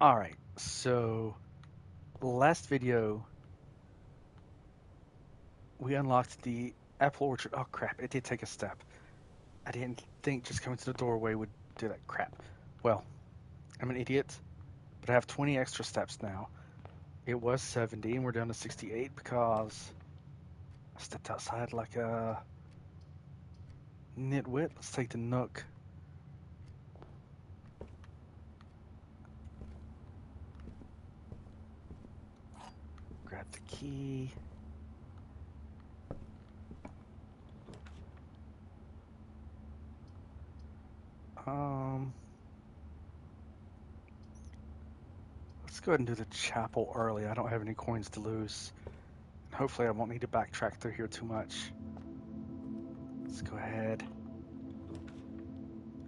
Alright, so last video we unlocked the apple orchard. Oh crap, it did take a step. I didn't think just coming to the doorway would do that crap. Well, I'm an idiot, but I have 20 extra steps now. It was 70 and we're down to 68 because I stepped outside like a nitwit. Let's take the nook. Grab the key. Um, let's go ahead and do the chapel early. I don't have any coins to lose. Hopefully I won't need to backtrack through here too much. Let's go ahead.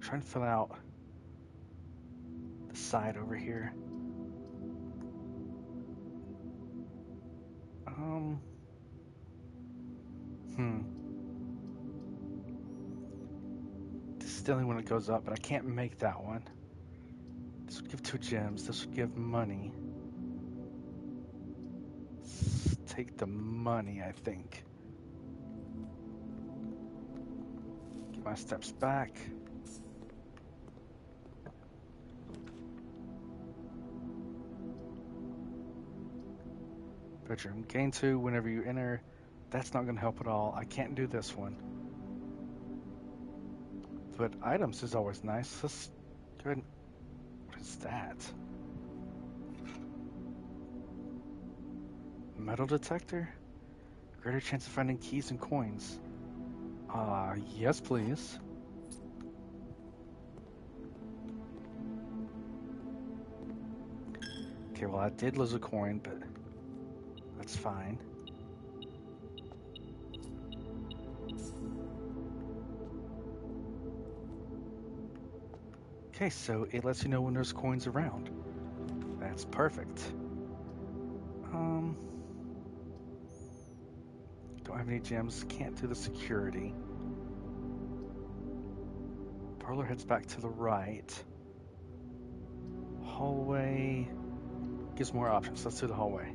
Try and fill out the side over here. Um, hmm. This is the only one that goes up, but I can't make that one. This would give 2 gems. This would give money. Let's take the money, I think. Get my steps back. Bedroom. Gain 2 whenever you enter. That's not going to help at all. I can't do this one. But items is always nice. Let's go ahead and... What is that? Metal detector? Greater chance of finding keys and coins. Yes, please. Okay, well, I did lose a coin, but that's fine. Okay, so it lets you know when there's coins around. That's perfect. Don't have any gems. Can't do the security. Parlor heads back to the right. Hallway gives more options. Let's do the hallway.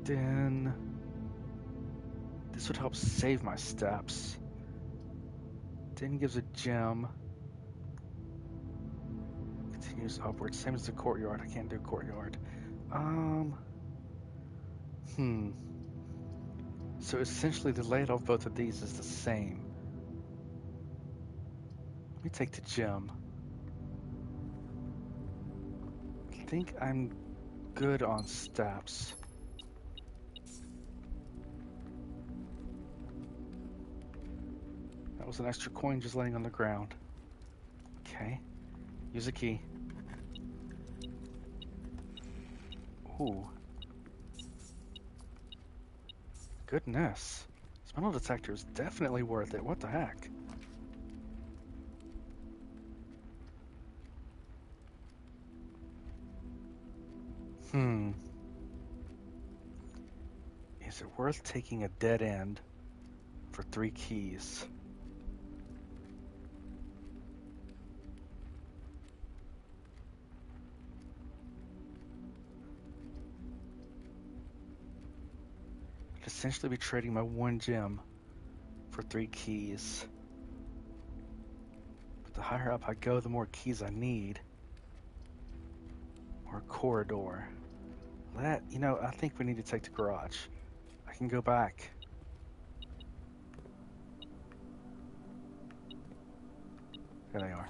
Then this would help save my steps. Then gives a gem. Continues upward. Same as the courtyard. I can't do courtyard. Hmm. So essentially the layout of both of these is the same. Let me take the gem. I think I'm good on steps. That was an extra coin just laying on the ground. Okay. Use a key. Ooh. Goodness. This metal detector is definitely worth it. What the heck? Hmm. Is it worth taking a dead end for 3 keys? I'd essentially be trading my 1 gem for 3 keys. But the higher up I go, the more keys I need. Or a corridor. That, I think we need to take the garage. I can go back. There they are.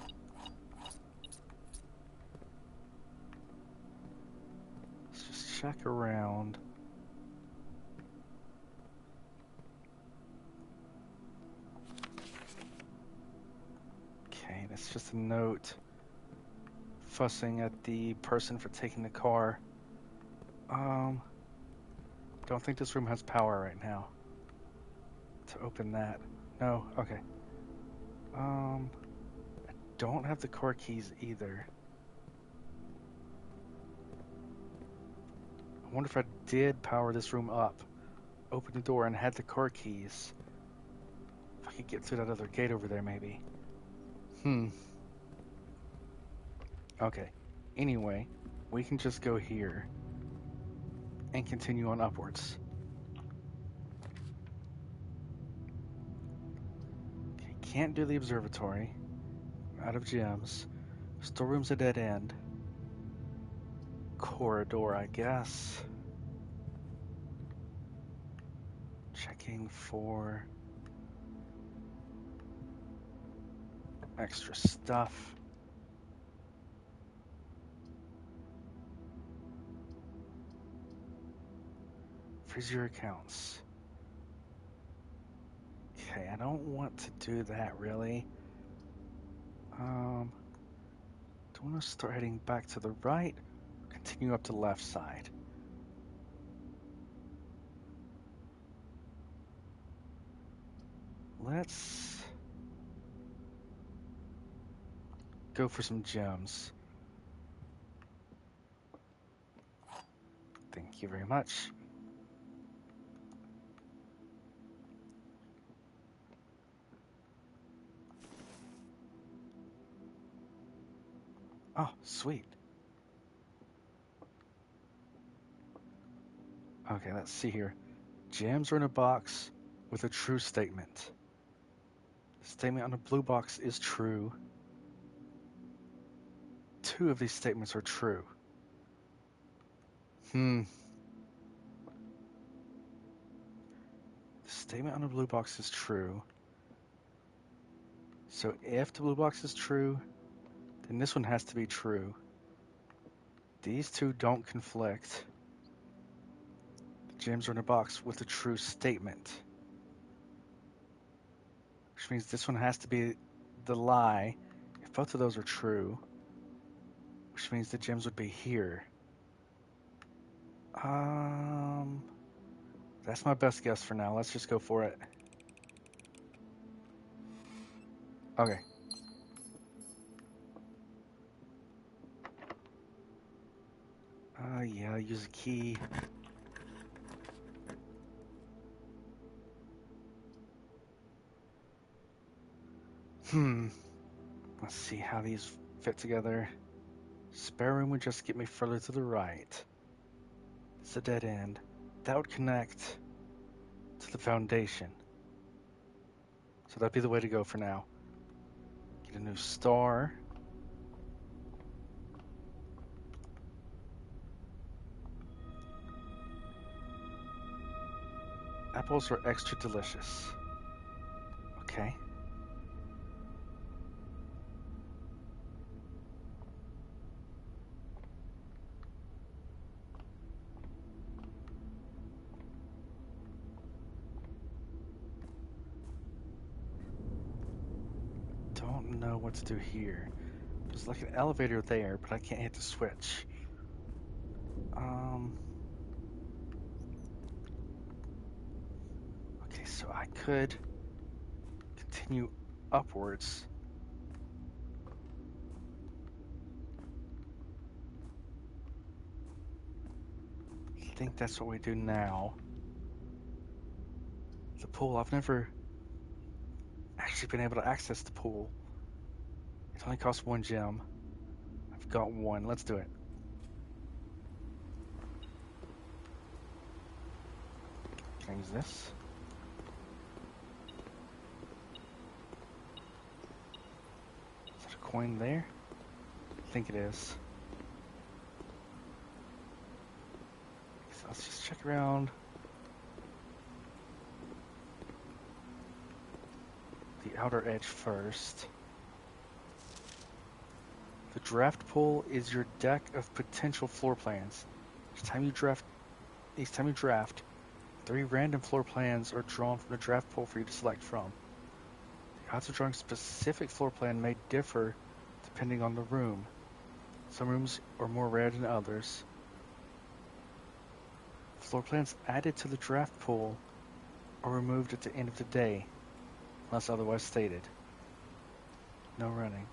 Let's just check around. Okay, that's just a note. Fussing at the person for taking the car. Don't think this room has power right now. To open that. No, okay. I don't have the car keys either. I wonder if I did power this room up. opened the door and had the car keys. If I could get through that other gate over there, maybe. Okay. Anyway, we can just go here and continue on upwards. Okay, can't do the observatory. Out of gems. Storeroom's a dead end. Corridor, I guess. Checking for extra stuff. Freeze your accounts. Okay, I don't want to do that really. Do I want to start heading back to the right? Continue up to the left side. Let's go for some gems. Thank you very much. Oh, sweet. Okay, let's see here. Gems are in a box with a true statement. The statement on the blue box is true. 2 of these statements are true. The statement on the blue box is true. So if the blue box is true, then this one has to be true. These 2 don't conflict. The gems are in a box with a true statement. Which means this one has to be the lie if both of those are true. Which means the gems would be here. That's my best guess for now. Let's just go for it. Okay. Yeah, use a key. Let's see how these fit together. Spare room would just get me further to the right. It's a dead end. That would connect to the foundation. So that'd be the way to go for now. Get a new star. Apples are extra delicious. Okay. Don't know what to do here. There's like an elevator there, but I can't hit the switch. Okay, so I could continue upwards. I think that's what we do now. The pool, I've never actually been able to access the pool. It only costs 1 gem. I've got 1. Let's do it. Can I use this? Is that a coin there? I think it is. So let's just check around. The outer edge first. The draft pool is your deck of potential floor plans. Each time you draft, 3 random floor plans are drawn from the draft pool for you to select from. The odds of drawing a specific floor plan may differ depending on the room. Some rooms are more rare than others. Floor plans added to the draft pool are removed at the end of the day, unless otherwise stated. No running.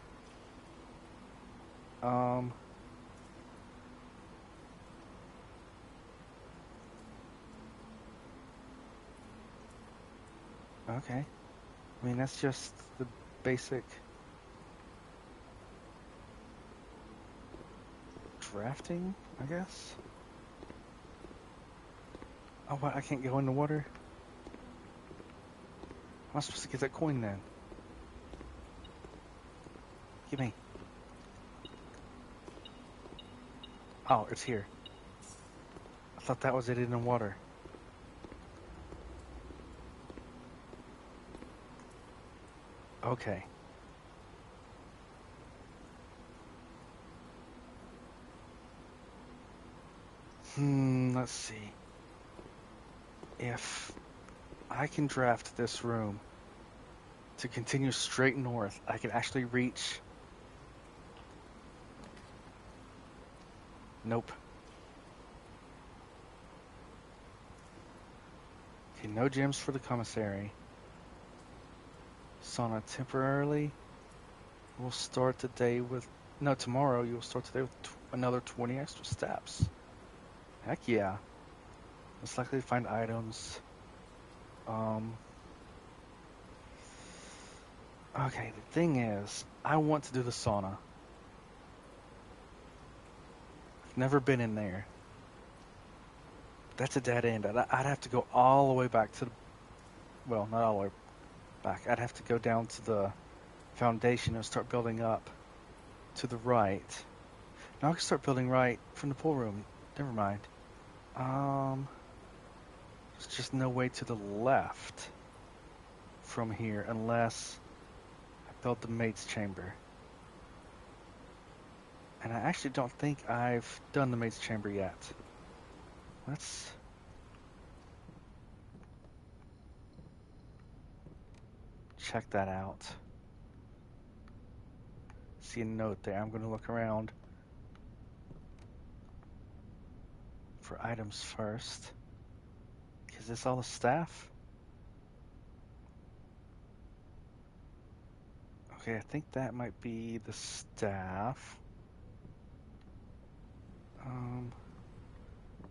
Okay. I mean, that's just the basic drafting, I guess. Oh, what? I can't go in the water? How am I supposed to get that coin then? Give me. Oh, it's here. I thought that was it in the water. Okay. Let's see. If I can draft this room to continue straight north, I can actually reach. Nope. Okay, no gems for the commissary. Sauna temporarily. We'll start the day with. No, tomorrow you will start the day with another 20 extra steps. Heck yeah. Most likely to find items. Okay, the thing is, I want to do the sauna. I've never been in there. That's a dead end. I'd have to go all the way back to the. Well, not all the way back. I'd have to go down to the foundation and start building up to the right. Now I can start building right from the pool room. Never mind. There's just no way to the left from here unless I build the maid's chamber. And I actually don't think I've done the maid's chamber yet. Let's check that out. See a note there. I'm going to look around for items first. Is this all the staff? Okay, I think that might be the staff.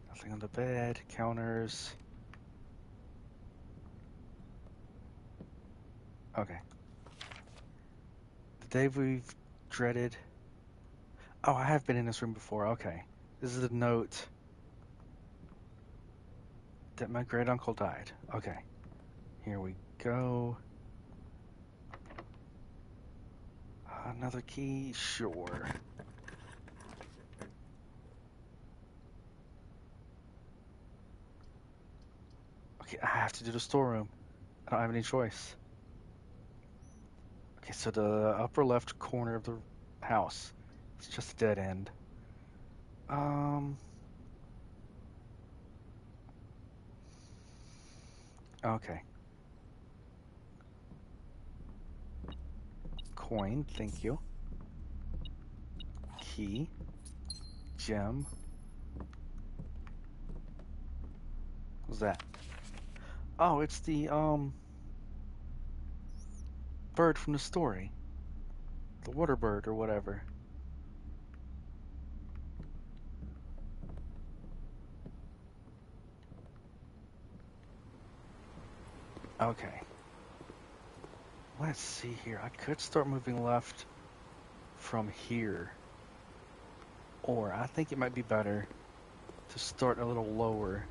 Nothing on the bed, counters. Okay. The day we've dreaded. Oh, I have been in this room before. Okay. This is the note that my great uncle died. Okay. Here we go. Another key? Sure. Okay, I have to do the storeroom. I don't have any choice. Okay, so the upper left corner of the house. It's just a dead end. Okay. Coin, thank you. Key. Gem. What's that? Oh, it's the, bird from the story. The water bird or whatever. Okay. Let's see here. I could start moving left from here. Or I think it might be better to start a little lower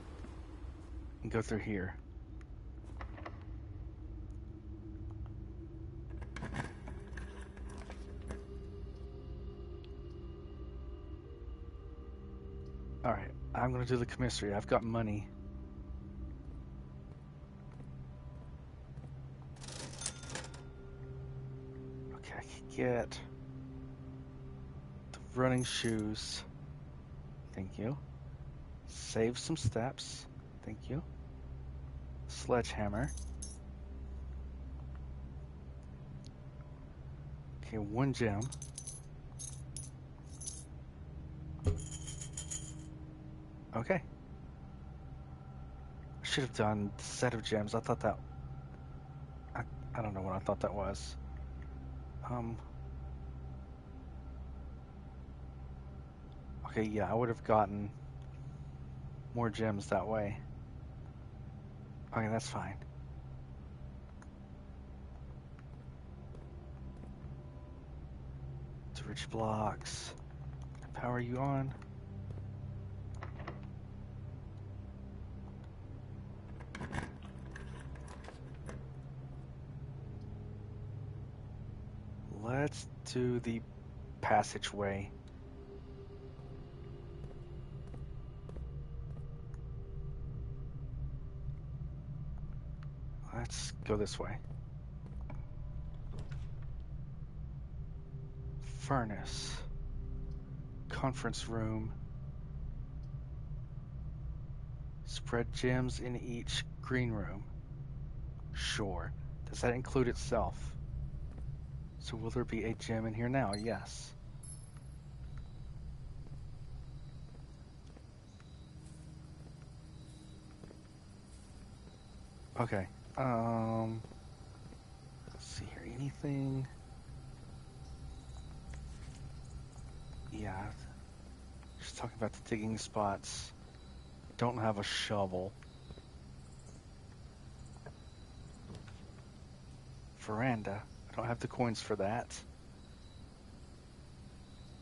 and go through here. Alright, I'm going to do the commissary. I've got money. Okay, I can get the running shoes. Thank you. Save some steps. Thank you. Sledgehammer. Okay, 1 gem. Okay. I should have done the set of gems. I thought that... I don't know what I thought that was. Okay, yeah, I would have gotten more gems that way. Okay, that's fine. Bridge blocks. Power you on. Let's do the passageway. Let's go this way. Furnace. Conference room. Spread gems in each green room. Sure. Does that include itself? So will there be a gem in here now? Yes. Okay. Let's see here. Anything? Yeah. Just talking about the digging spots. Don't have a shovel. Veranda. I don't have the coins for that.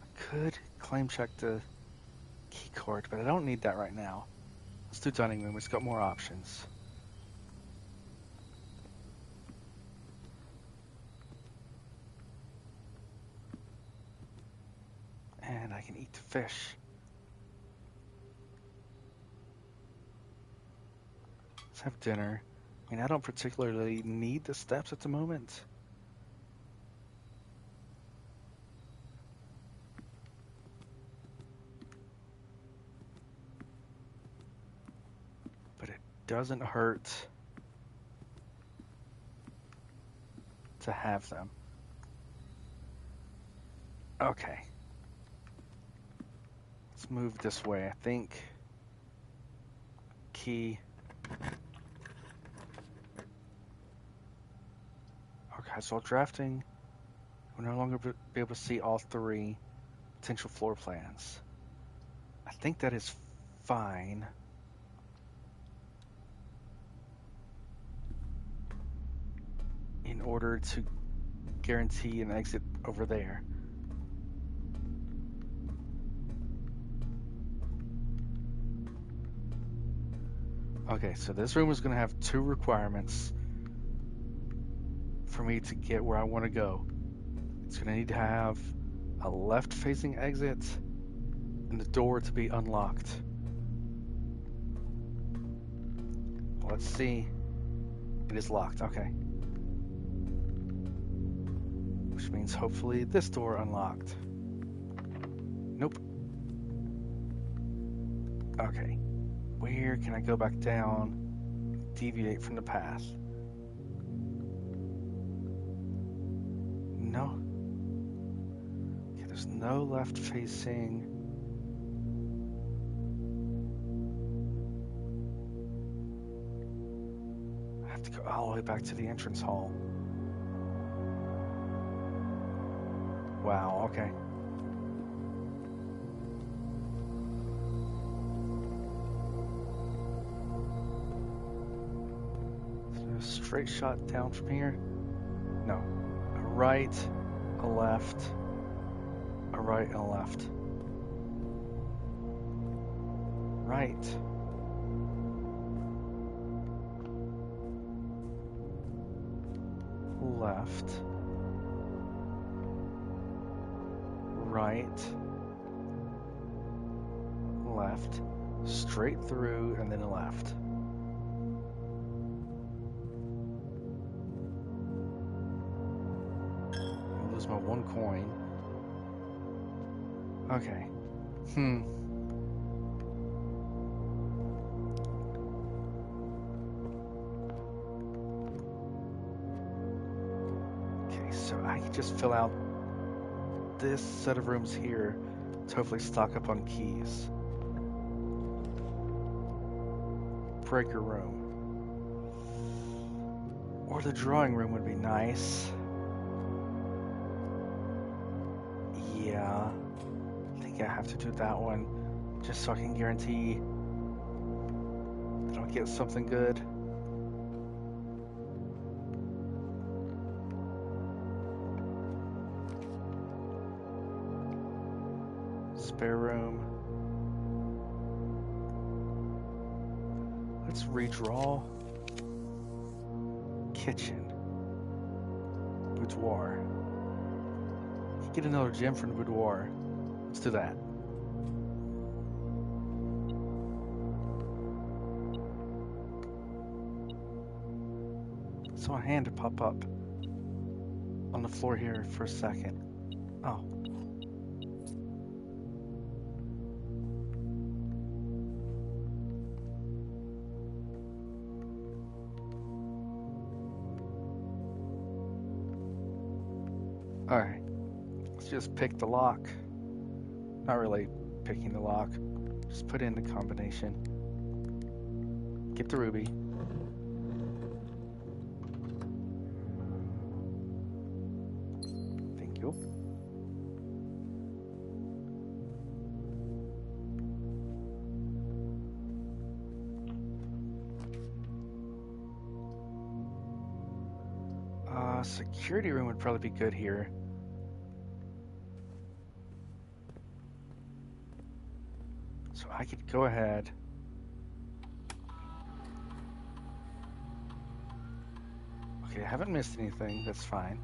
I could claim check the key card, but I don't need that right now. Let's do dining room. It's got more options. And I can eat the fish. Let's have dinner. I mean, I don't particularly need the steps at the moment. But it doesn't hurt to have them. Okay. Let's move this way. I think key. Okay, so drafting, we'll no longer be able to see all 3 potential floor plans. I think that is fine. In order to guarantee an exit over there. Okay, so this room is going to have 2 requirements for me to get where I want to go. It's going to need to have a left-facing exit and the door to be unlocked. Let's see. It is locked. Okay. Which means hopefully this door unlocked. Nope. Okay. Where can I go back down, deviate from the path? No. Okay, there's no left facing. I have to go all the way back to the entrance hall. Wow, okay. Straight shot down from here? No. A right, a left, a right, and a left. Right. Left. Right. Left. Straight through, and then a left. My 1 coin. Okay. Okay, so I can just fill out this set of rooms here to hopefully stock up on keys. Breaker room. Or the drawing room would be nice. Yeah, I think I have to do that one just so I can guarantee that I'll get something good. spare room. Let's redraw. Kitchen. Boudoir. You get another gem from the boudoir. Let's do that. Saw a hand to pop up on the floor here for a second. Oh. Alright. Let's just pick the lock. Not really picking the lock. Just put in the combination. Get the ruby. Thank you. Security room would probably be good here. So I could go ahead. Okay, I haven't missed anything. That's fine.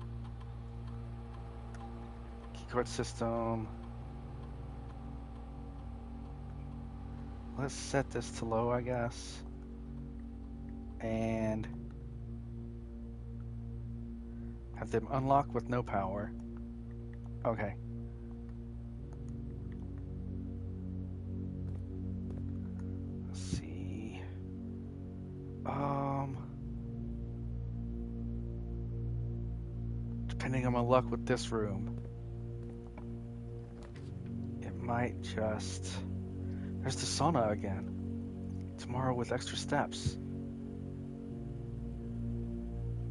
Keycard system. Let's set this to low, I guess. And have them unlock with no power. Okay. Let's see. Depending on my luck with this room, it might just... There's the sauna again. Tomorrow with extra steps.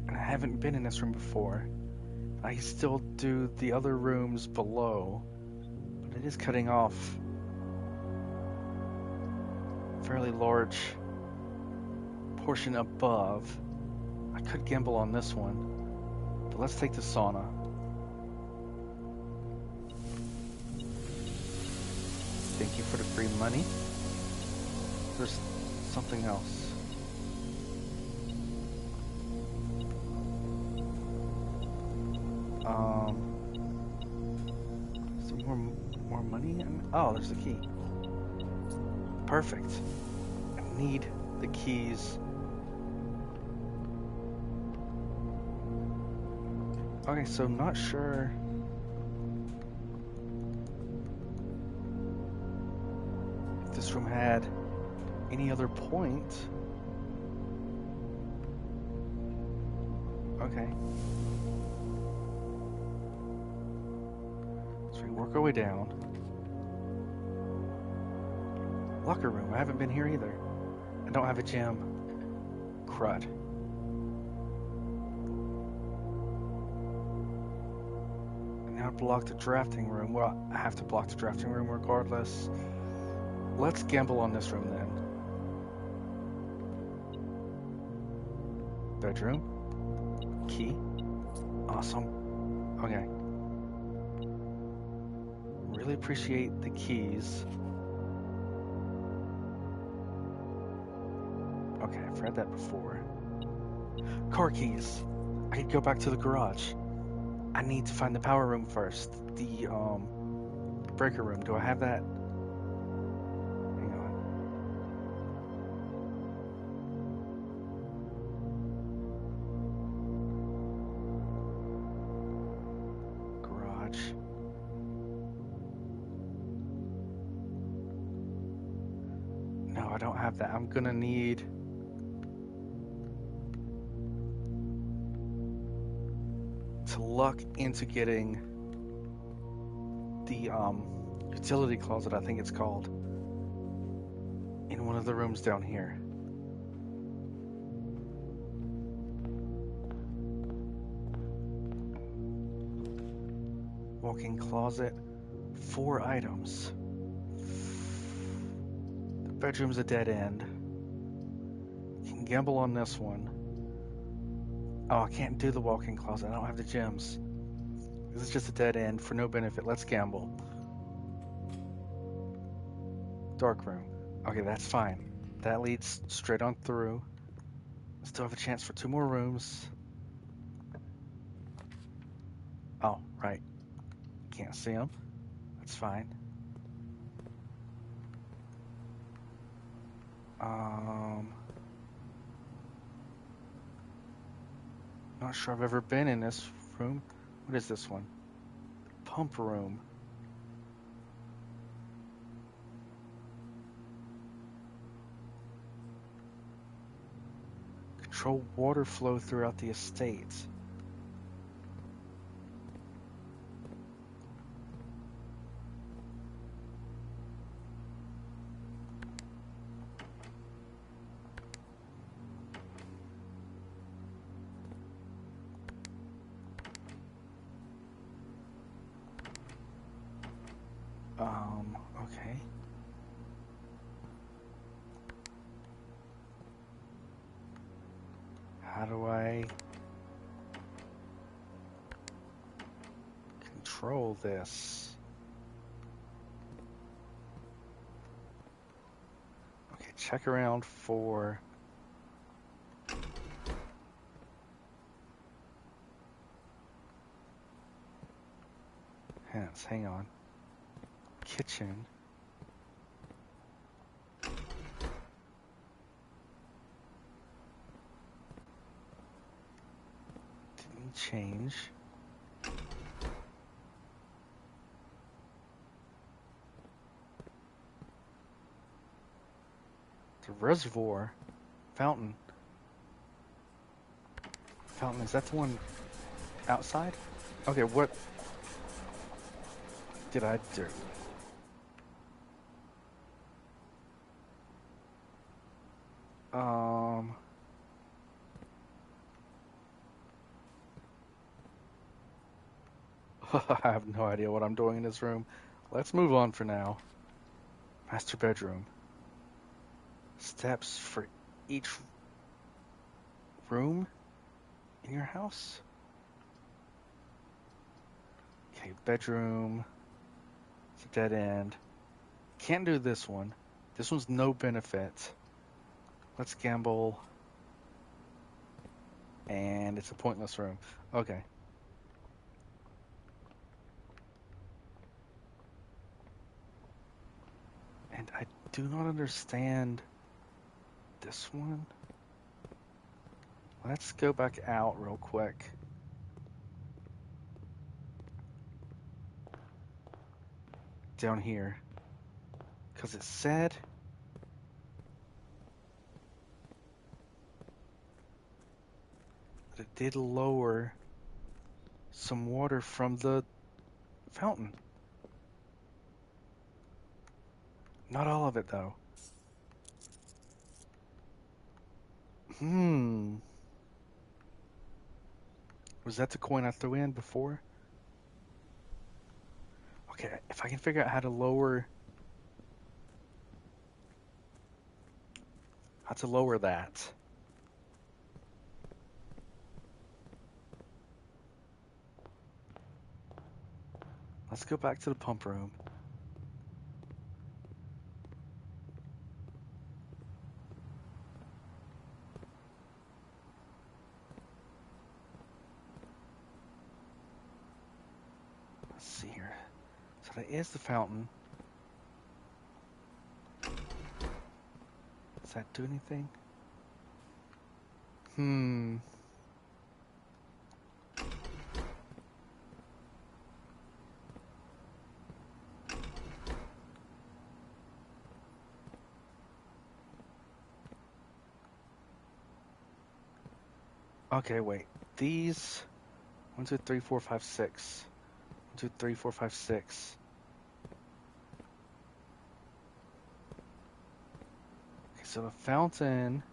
And I haven't been in this room before. I can still do the other rooms below, but it is cutting off a fairly large portion above. I could gamble on this one, but let's take the sauna. Thank you for the free money. There's something else. Some more money? Oh, there's the key. Perfect. I need the keys. Okay, so I'm not sure. If this room had any other point. Okay. So we work our way down. Locker room. I haven't been here either. I don't have a gem. Crud. Now block the drafting room. Well, I have to block the drafting room regardless. Let's gamble on this room then. Bedroom. Key. Awesome. Okay. Really appreciate the keys. Okay, I've read that before. Car keys. I could go back to the garage. I need to find the power room first. The breaker room. Do I have that? Hang on. Garage. No, I don't have that. I'm gonna need to luck into getting the utility closet, I think it's called, in one of the rooms down here. Walk-in closet, 4 items. The bedroom's a dead end. Can gamble on this one. Oh, I can't do the walk-in closet. I don't have the gems. This is just a dead end for no benefit. Let's gamble. Dark room. Okay, that's fine. That leads straight on through. Still have a chance for 2 more rooms. Oh, right. Can't see them. That's fine. Not sure I've ever been in this room. What is this one? Pump room. Control water flow throughout the estate. Okay. How do I control this? Okay, check around for... Hang on. Kitchen. Didn't change. The reservoir. Fountain. Fountain, is that the one outside? Okay, what did I do? I have no idea what I'm doing in this room. Let's move on for now. Master bedroom. Steps for each room in your house? Okay, bedroom. It's a dead end. Can't do this one. This one's no benefit. Let's gamble. And it's a pointless room. Okay. And I do not understand this one. Let's go back out real quick. Down here. Because it said... that it did lower some water from the fountain. Not all of it, though. Was that the coin I threw in before? Okay, if I can figure out how to lower that. Let's go back to the pump room. Let's see here. So that is the fountain. Does that do anything? Okay, wait. These 1, 2, 3, 4, 5, 6. 1, 2, 3, 4, 5, 6. Okay, so the fountain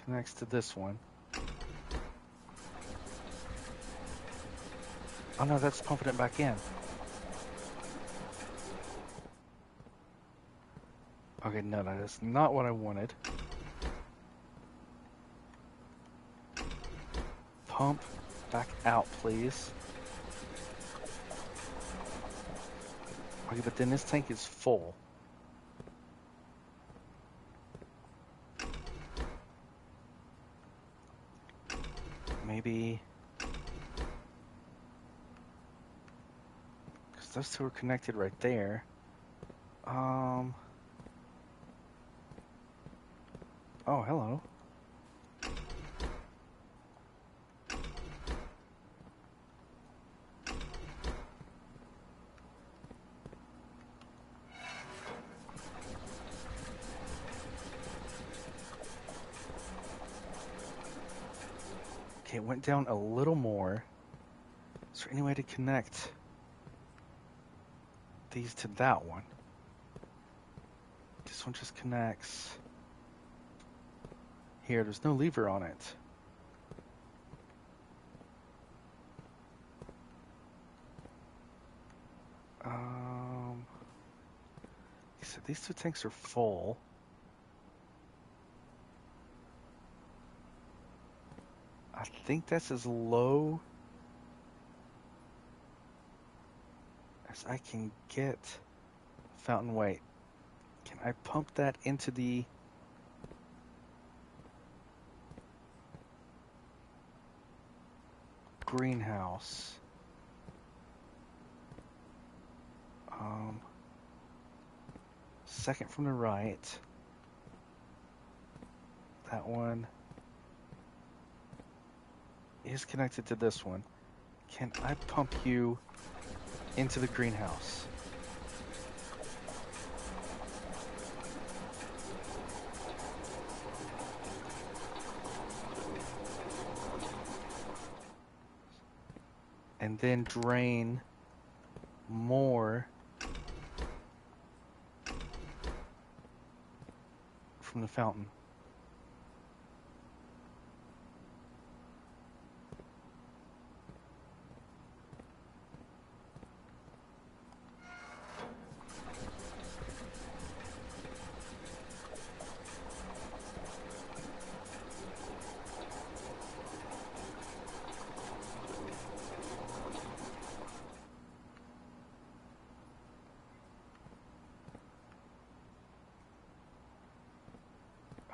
connects to this one. Oh no, that's pumping it back in. Okay, no, that is not what I wanted. Pump back out, please. Okay, but then this tank is full. Maybe... Because those two are connected right there. Oh, hello. Okay, it went down a little more. Is there any way to connect these to that one? This one just connects. Here, there's no lever on it. So these two tanks are full. I think that's as low as I can get. Fountain weight. Can I pump that into the... greenhouse? Second from the right. That one is connected to this one. Can I pump you into the greenhouse? And then drain more from the fountain.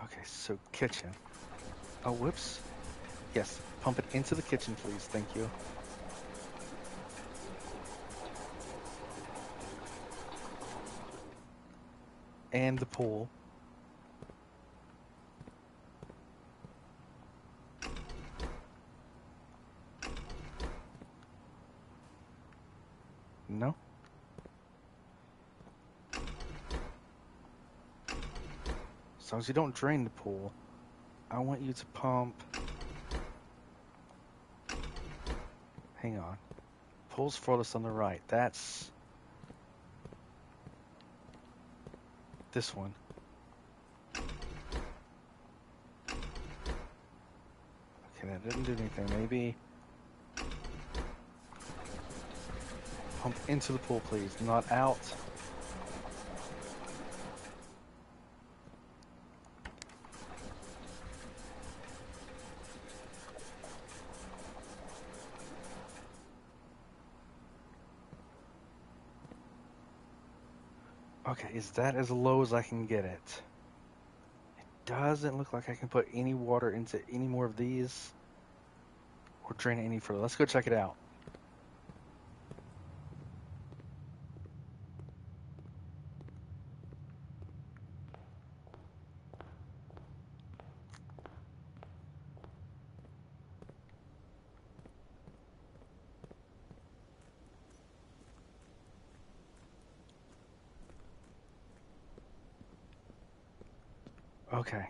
Okay, so kitchen. Oh, whoops. Yes, pump it into the kitchen, please. Thank you. And the pool. No? As long as you don't drain the pool, I want you to pump... Hang on. Pool's farthest on the right. That's... this one. Okay, that didn't do anything. Maybe... pump into the pool, please. Not out. Okay, is that as low as I can get it? It doesn't look like I can put any water into any more of these or drain it any further. Let's go check it out. Okay.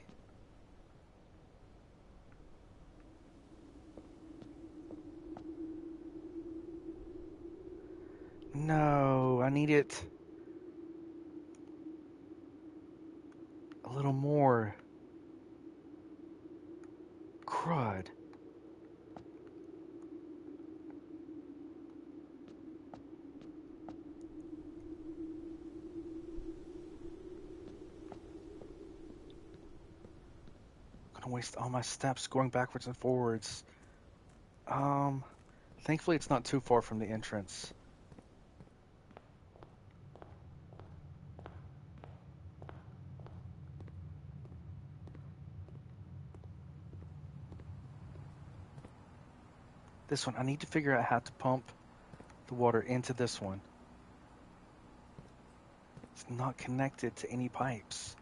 No, I need it a little more. Crud. I'm gonna waste all my steps going backwards and forwards. Thankfully it's not too far from the entrance. This one, I need to figure out how to pump the water into this one. It's not connected to any pipes.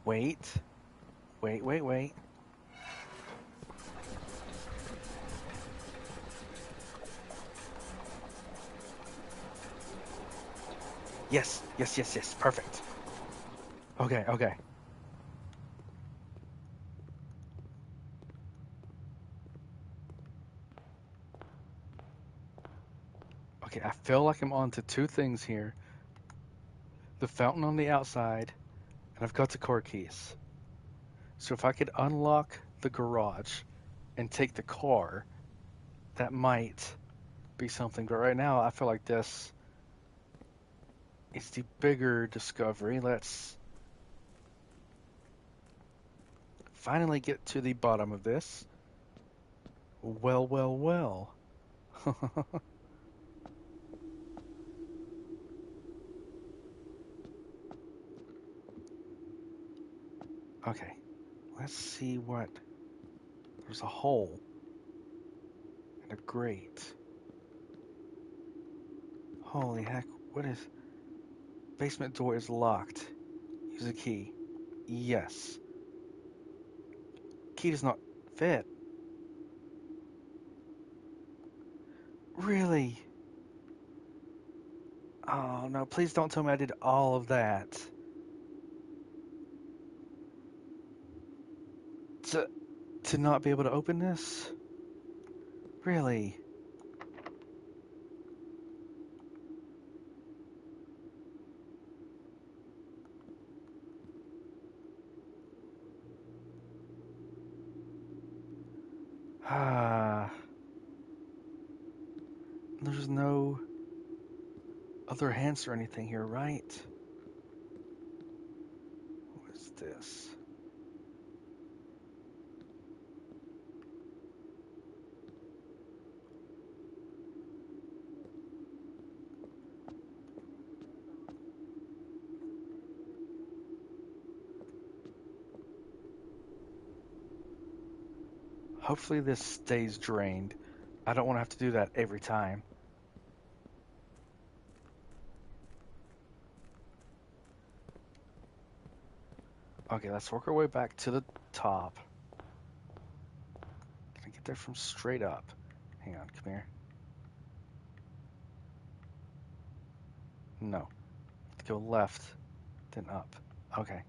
Wait. Wait. Yes. Perfect. Okay. Okay, I feel like I'm onto two things here. The fountain on the outside, and I've got the car keys. So if I could unlock the garage and take the car, that might be something. But right now, I feel like this is the bigger discovery. Let's finally get to the bottom of this. Well. Okay, let's see what... There's a hole and a grate. Holy heck, what is... Basement door is locked. Use a key. Yes. Key does not fit. Really? Oh no, please don't tell me I did all of that. To, to not be able to open this? Really? Ah. There's no other hints or anything here, right? What is this? Hopefully this stays drained. I don't want to have to do that every time. Okay, let's work our way back to the top. Can I get there from straight up? Hang on, come here. No. Go left, then up. Okay.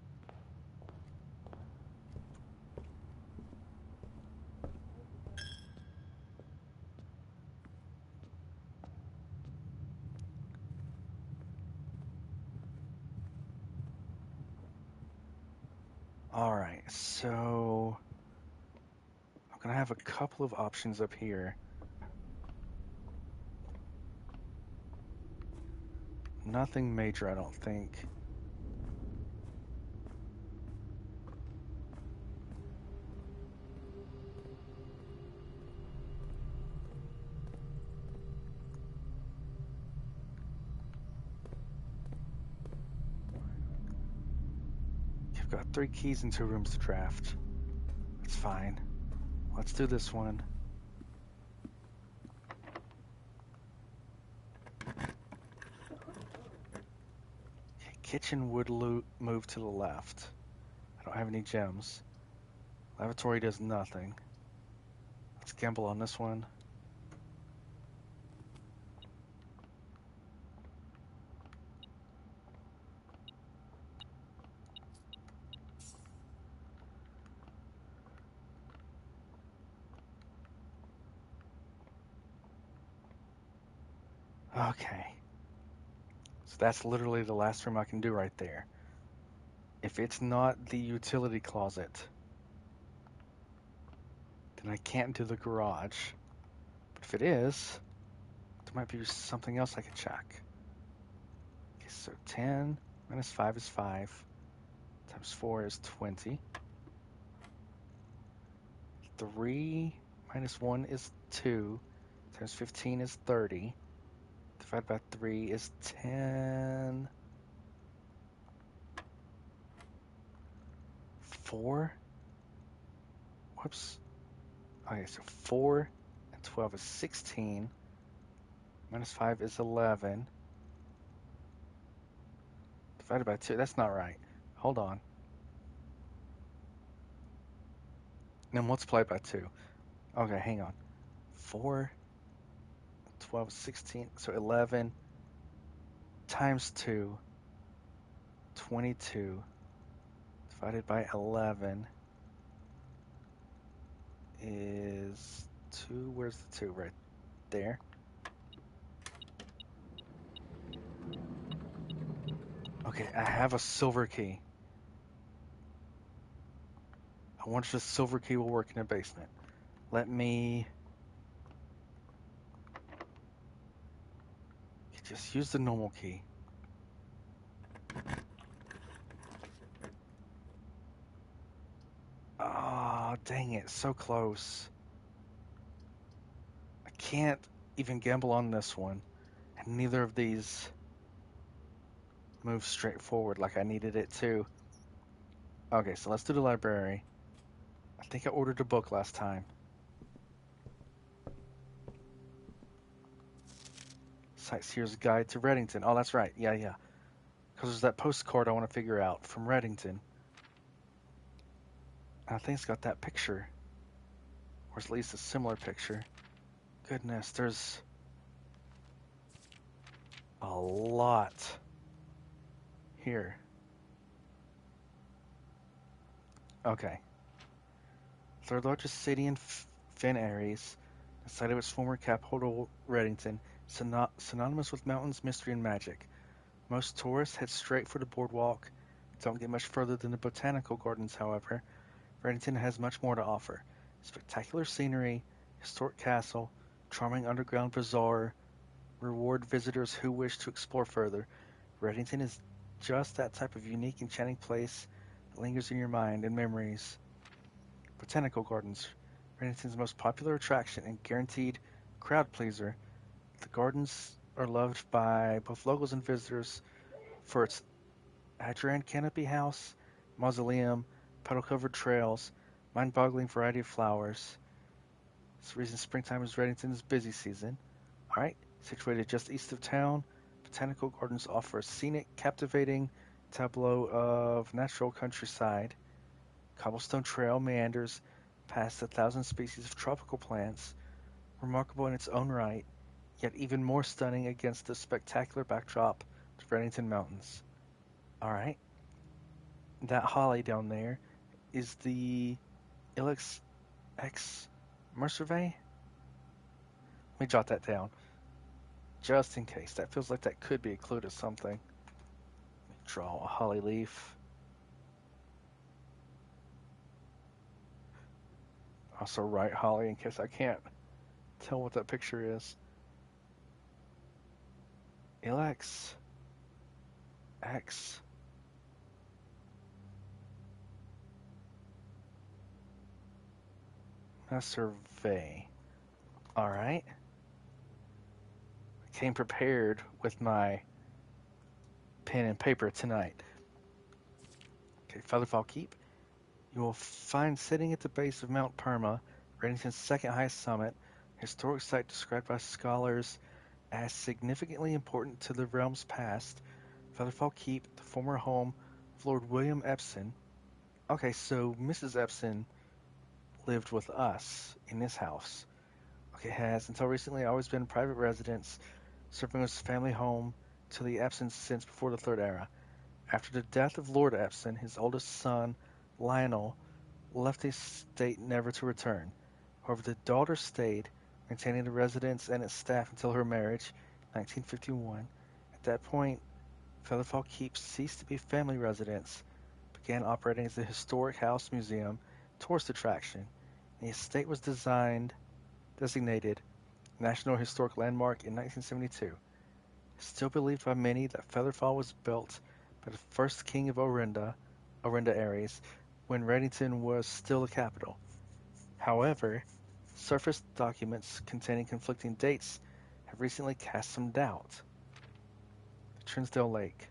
Alright, so I'm gonna have a couple of options up here. Nothing major, I don't think. You've got 3 keys and 2 rooms to draft. That's fine. Let's do this one. Kitchen would move to the left. I don't have any gems. Lavatory does nothing. Let's gamble on this one. Okay. So that's literally the last room I can do right there. If it's not the utility closet, then I can't do the garage. But if it is, there might be something else I could check. Okay, so 10 minus 5 is 5. Times 4 is 20. 3 minus 1 is 2. Times 15 is 30. divided by 3 is 10. 4? Whoops. Okay, so 4 and 12 is 16. Minus 5 is 11. Divided by 2. That's not right. Hold on. Now multiplied by 2. Okay, hang on. 4, 12, 16. So 11 times 2, 22. Divided by 11 is 2. Where's the 2? Right there. Okay, I have a silver key. I wonder if the silver key will work in a basement. Let me just use the normal key. Oh, dang it. So close. I can't even gamble on this one. And neither of these moves straight forward like I needed it to. Okay, so let's do the library. I think I ordered a book last time. Sightseer's Guide to Reddington. Oh, that's right. Yeah, yeah. Because there's that postcard I want to figure out from Reddington. I think it's got that picture. Or at least a similar picture. Goodness, there's a lot here. Okay. Third largest city in Fen Ares, the site of its former capital, Reddington, synonymous with mountains, mystery, and magic. Most tourists head straight for the boardwalk. Don't get much further than the botanical gardens, however. Reddington has much more to offer. Spectacular scenery, historic castle, charming underground bazaar, reward visitors who wish to explore further. Reddington is just that type of unique, enchanting place that lingers in your mind and memories. Botanical Gardens, Reddington's most popular attraction and guaranteed crowd pleaser. The gardens are loved by both locals and visitors for its Hadran canopy house, mausoleum, puddle-covered trails, mind-boggling variety of flowers. It's the reason springtime is Reddington's busy season. All right, situated just east of town, Botanical Gardens offer a scenic, captivating tableau of natural countryside. Cobblestone trail meanders past 1,000 species of tropical plants, remarkable in its own right, yet even more stunning against the spectacular backdrop of Reddington Mountains. All right, that holly down there is the Ilex X Mercerve. Let me jot that down, just in case. That feels like that could be a clue to something. Draw a holly leaf. Also write holly in case I can't tell what that picture is. Ilex X. A survey. All right. I came prepared with my pen and paper tonight. Okay, Featherfall Keep. You will find sitting at the base of Mount Perma, Reddington's second highest summit, a historic site described by scholars as significantly important to the realm's past. Featherfall Keep, the former home of Lord William Epson. Okay, so Mrs. Epson lived with us in this house. Okay, has until recently always been a private residence, serving as family home to the Epsons since before the Third Era. After the death of Lord Epson, his oldest son, Lionel, left the estate never to return. However, the daughter stayed, maintaining the residence and its staff until her marriage, 1951. At that point, Featherfall Keep ceased to be a family residence, began operating as a historic house museum, tourist attraction. The estate was designated National Historic Landmark in 1972. Still believed by many that Featherfall was built by the first king of Orinda Ares, when Reddington was still the capital. However, surface documents containing conflicting dates have recently cast some doubt. The Trinsdale Lake.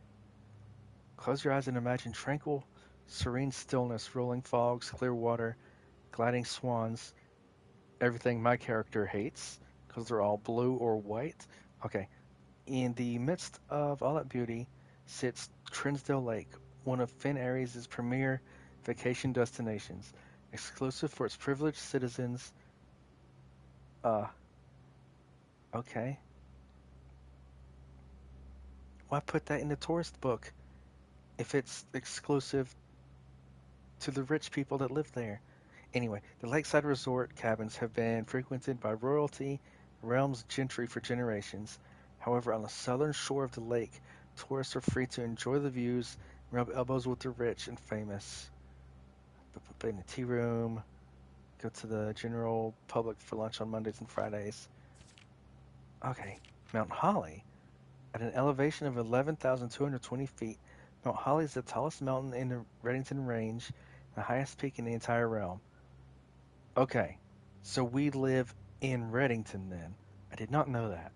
Close your eyes and imagine tranquil, serene stillness, rolling fogs, clear water, gliding swans, everything my character hates because they're all blue or white. Okay, in the midst of all that beauty sits Trinsdale Lake, one of Finn Aries' premier vacation destinations, exclusive for its privileged citizens. Uh, okay. Why put that in the tourist book if it's exclusive to the rich people that live there? Anyway, the lakeside resort cabins have been frequented by royalty, realm's gentry for generations. However, on the southern shore of the lake, tourists are free to enjoy the views, rub elbows with the rich and famous, in the tea room, go to the general public for lunch on Mondays and Fridays. Okay, Mount Holly. At an elevation of 11,220 feet, Mount Holly is the tallest mountain in the Reddington Range, the highest peak in the entire realm. Okay, so we live in Reddington then. I did not know that.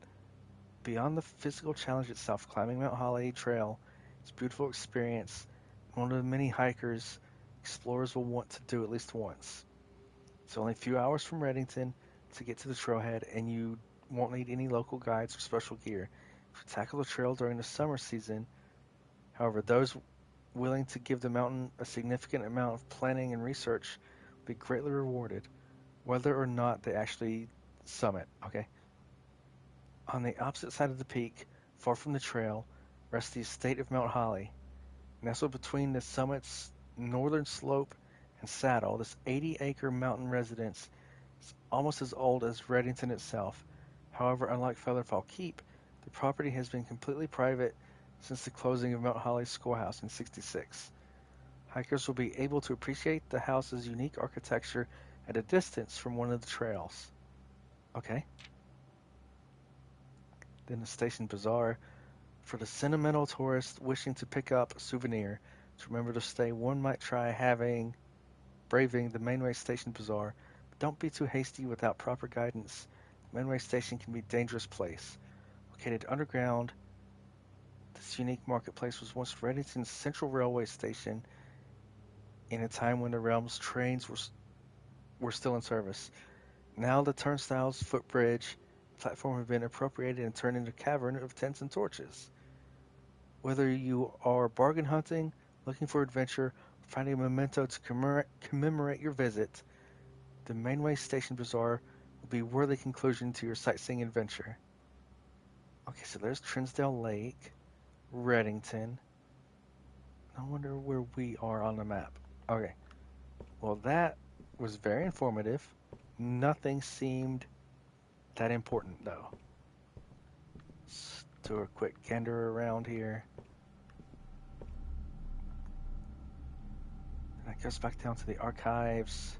Beyond the physical challenge itself, climbing Mount Holly Trail is a beautiful experience, one of the many hikers explorers will want to do at least once. It's only a few hours from Reddington to get to the trailhead, and you won't need any local guides or special gear. If you tackle the trail during the summer season, however, those willing to give the mountain a significant amount of planning and research will be greatly rewarded, whether or not they actually summit. Okay. On the opposite side of the peak, far from the trail, rests the estate of Mount Holly. Nestled between the summit's northern slope and saddle, this 80-acre mountain residence is almost as old as Reddington itself. However, unlike Featherfall Keep, the property has been completely private since the closing of Mount Holly's schoolhouse in '66. Hikers will be able to appreciate the house's unique architecture at a distance from one of the trails. Okay. Then the Station Bazaar. For the sentimental tourist wishing to pick up a souvenir to remember to stay, one might try braving the Mainway Station Bazaar, but don't be too hasty without proper guidance. The Mainway Station can be a dangerous place. Located underground, this unique marketplace was once Reddington's central railway station in a time when the realm's trains were still in service. Now the turnstiles, footbridge, platform have been appropriated and turned into a cavern of tents and torches. Whether you are bargain hunting, looking for adventure, or finding a memento to commemorate your visit, the Mainway Station Bazaar will be a worthy conclusion to your sightseeing adventure. Okay, so there's Trinsdale Lake, Reddington. I wonder where we are on the map. Okay, well that was very informative. Nothing seemed that important though. Let's do a quick gander around here. And that goes back down to the archives.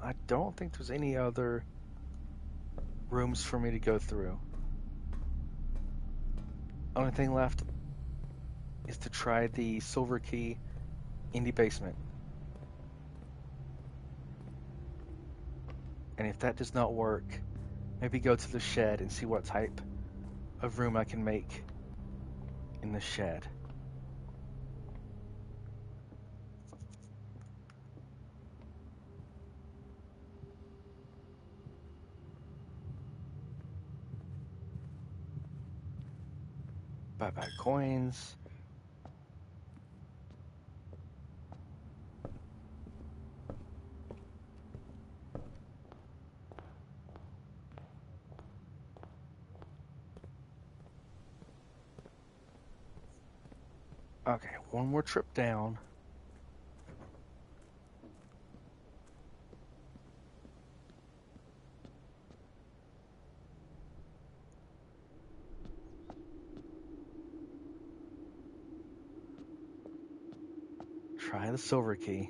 I don't think there's any other rooms for me to go through. Only thing left is to try the silver key in the basement. And if that does not work, maybe go to the shed and see what type of room I can make in the shed. Buy back coins. Okay, one more trip down. Try the silver key.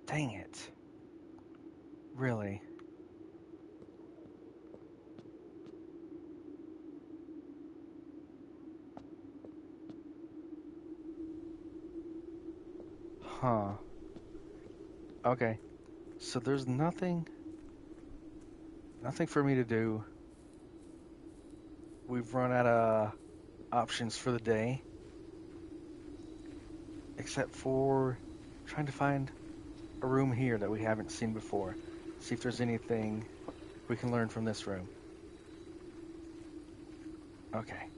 Dang it. Really? Huh. Okay. So there's nothing for me to do. We've run out of options for the day, except for trying to find a room here that we haven't seen before. See if there's anything we can learn from this room. Okay.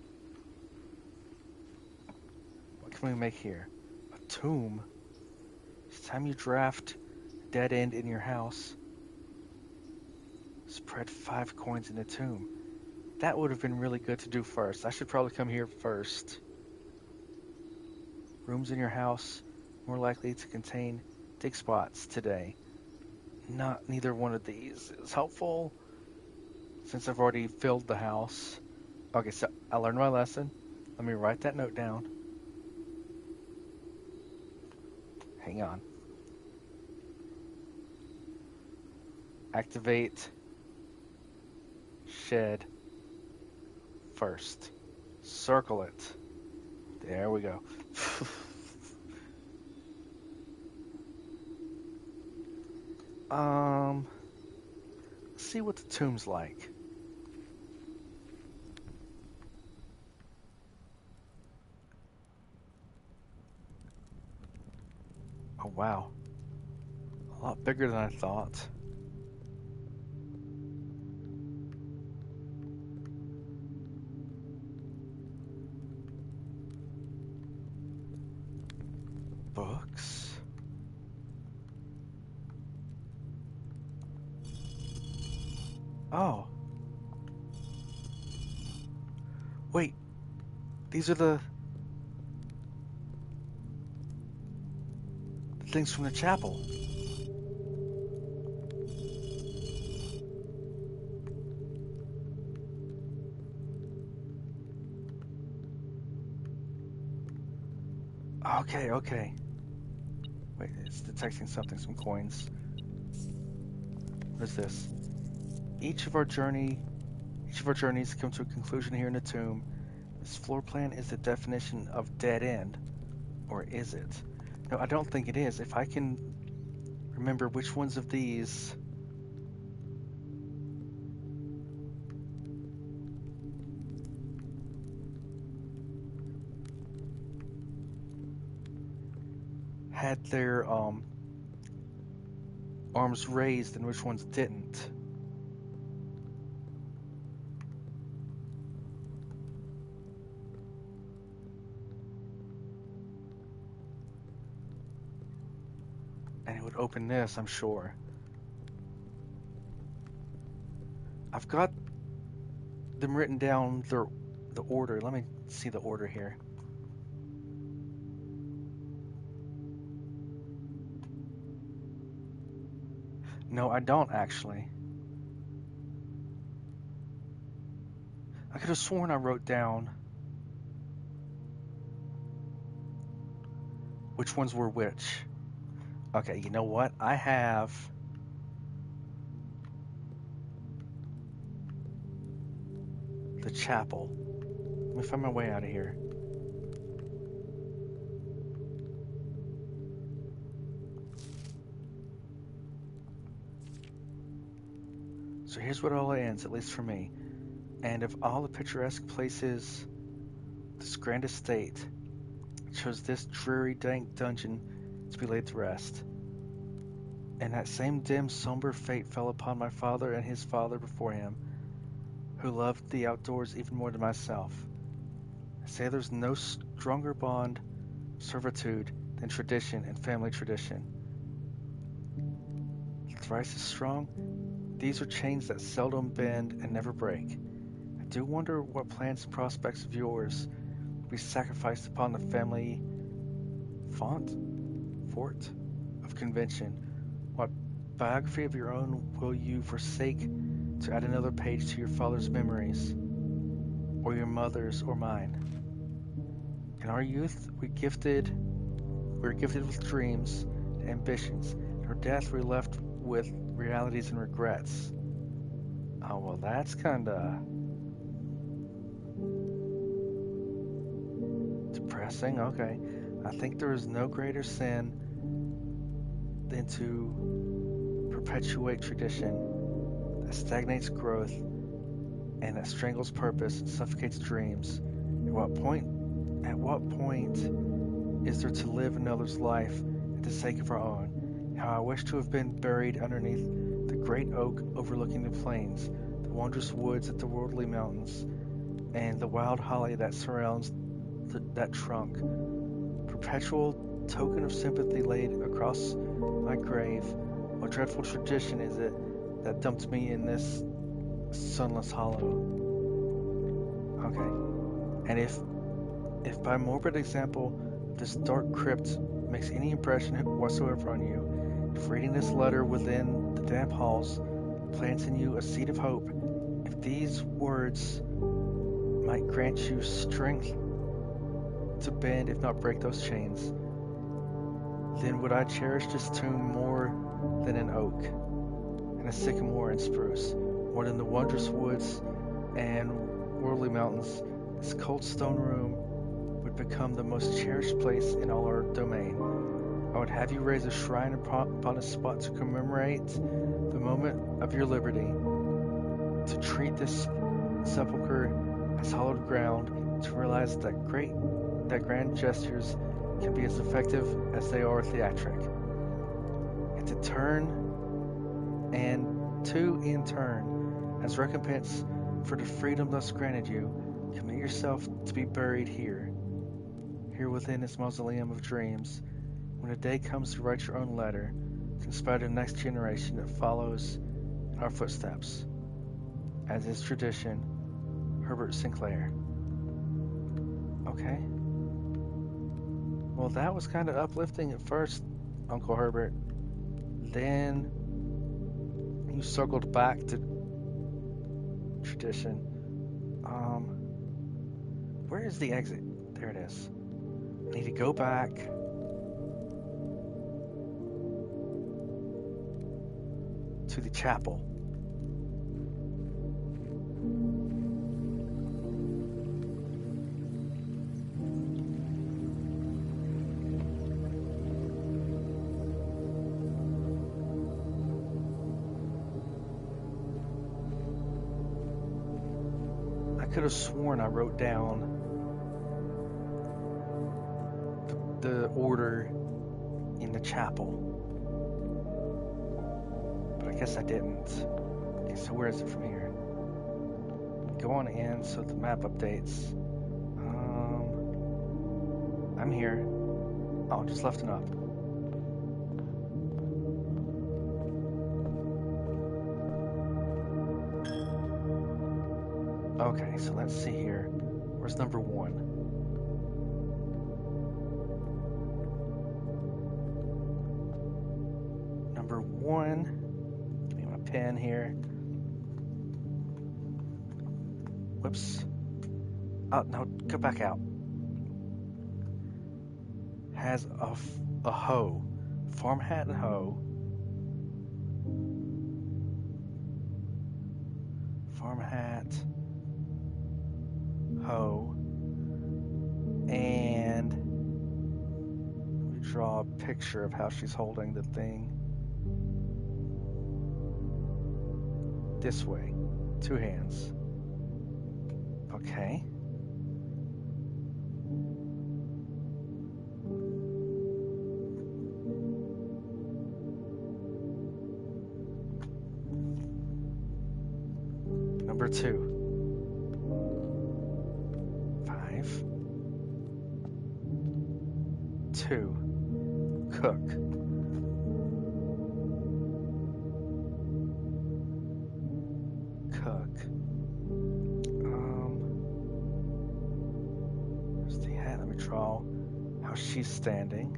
What can we make here? A tomb? It's time you draft dead end in your house. Spread 5 coins in the tomb. That would have been really good to do first. I should probably come here first. Rooms in your house more likely to contain dig spots today. Neither one of these is helpful since I've already filled the house. Okay, so I learned my lesson. Let me write that note down. Hang on. Activate shed first. Circle it. There we go. Let's see what the tomb's like. Oh wow. A lot bigger than I thought. Books. Oh. Wait. These are the things from the chapel. Okay, okay. Wait, it's detecting something, some coins. What is this? Each of our journeys come to a conclusion here in the tomb. This floor plan is the definition of dead end, or is it? No, I don't think it is. If I can remember which ones of these had their arms raised and which ones didn't. And it would open this, I'm sure. I've got them written down, the order. Let me see the order here. No, I don't actually. I could have sworn I wrote down which ones were which. Okay, you know what? I have the chapel. Let me find my way out of here. So here's what all ends, at least for me. And of all the picturesque places, this grand estate chose this dreary, dank dungeon to be laid to rest. And that same dim, somber fate fell upon my father and his father before him, who loved the outdoors even more than myself. I say there's no stronger bond of servitude than tradition and family tradition. Thrice as strong, these are chains that seldom bend and never break. I do wonder what plans and prospects of yours will be sacrificed upon the family fort of convention. What biography of your own will you forsake to add another page to your father's memories, or your mother's, or mine? In our youth, we were gifted with dreams and ambitions. In our death, we're left with realities and regrets. Oh, well, that's kinda depressing. Okay. I think there is no greater sin than to perpetuate tradition that stagnates growth and that strangles purpose and suffocates dreams? At what point is there to live another's life at the sake of our own? How I wish to have been buried underneath the great oak overlooking the plains, the wondrous woods at the worldly mountains, and the wild holly that surrounds that trunk. Perpetual token of sympathy laid across my grave. What dreadful tradition is it that dumped me in this sunless hollow? Okay. And if by morbid example this dark crypt makes any impression whatsoever on you, if reading this letter within the damp halls plants in you a seed of hope, if these words might grant you strength to bend, if not break those chains, then would I cherish this tomb more than an oak, and a sycamore and spruce, more than the wondrous woods and worldly mountains. This cold stone room would become the most cherished place in all our domain. I would have you raise a shrine upon a spot to commemorate the moment of your liberty, to treat this sepulchre as hallowed ground, to realize that grand gestures can be as effective as they are theatric, and in turn, as recompense for the freedom thus granted you, commit yourself to be buried here within this mausoleum of dreams, when a day comes to write your own letter, to inspire the next generation that follows in our footsteps. As is tradition, Herbert Sinclair. Okay. Well, that was kind of uplifting at first, Uncle Herbert. Then you circled back to tradition. Where is the exit? There it is. I need to go back to the chapel. I could have sworn I wrote down the order in the chapel, but I guess I didn't. Okay, so where is it from here? Go on in so the map updates. I'm here. Oh, just left and up. Okay, so let's see here. Where's number 1? Number 1. Give me my pen here. Whoops. Oh, no, go back out. Has a hoe. Farm hat and hoe. Farm hat. Hoe. And let me draw a picture of how she's holding the thing. This way. 2 hands. Okay. Number 2. 5. 2. Cook. There's the hat. Let me draw how she's standing.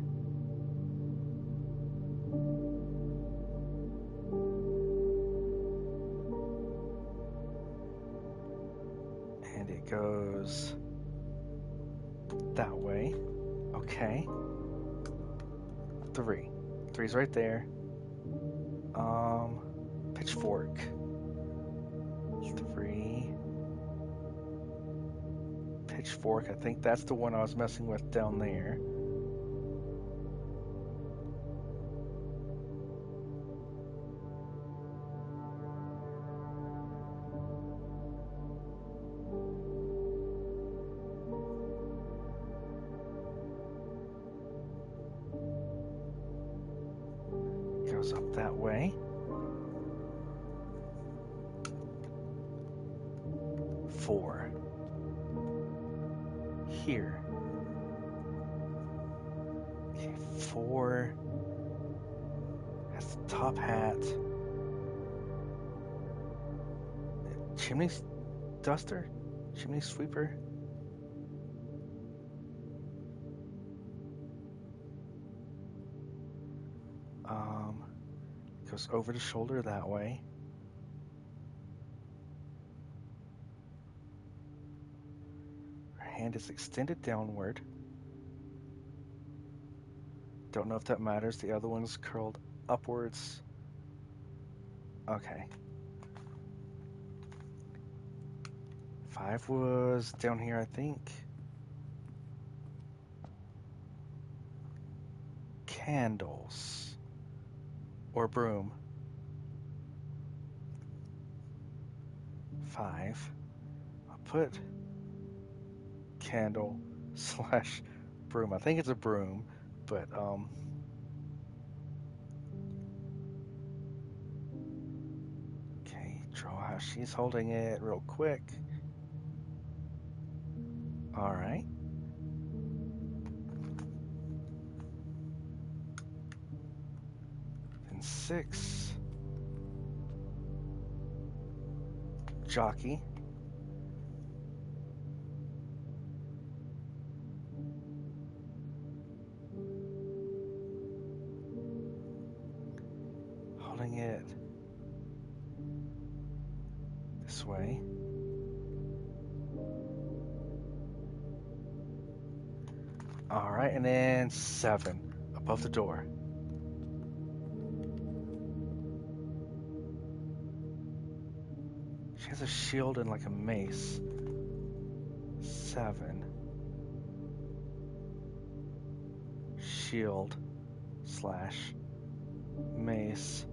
And it goes that way. Okay. 3. 3's right there. Pitchfork. 3. Pitchfork. I think that's the one I was messing with down there. way. 4. Here. Okay, 4 has the top hat. Chimney duster? Chimney sweeper? Goes over the shoulder that way. Her hand is extended downward. Don't know if that matters. The other one's curled upwards. Okay. 5 was down here, I think. Candles. Or broom. 5. I'll put candle / broom. I think it's a broom, but okay, draw how she's holding it real quick. All right. And 6. Jockey. Holding it this way. All right, and then 7 above the door. She has a shield and like a mace. 7. Shield / mace.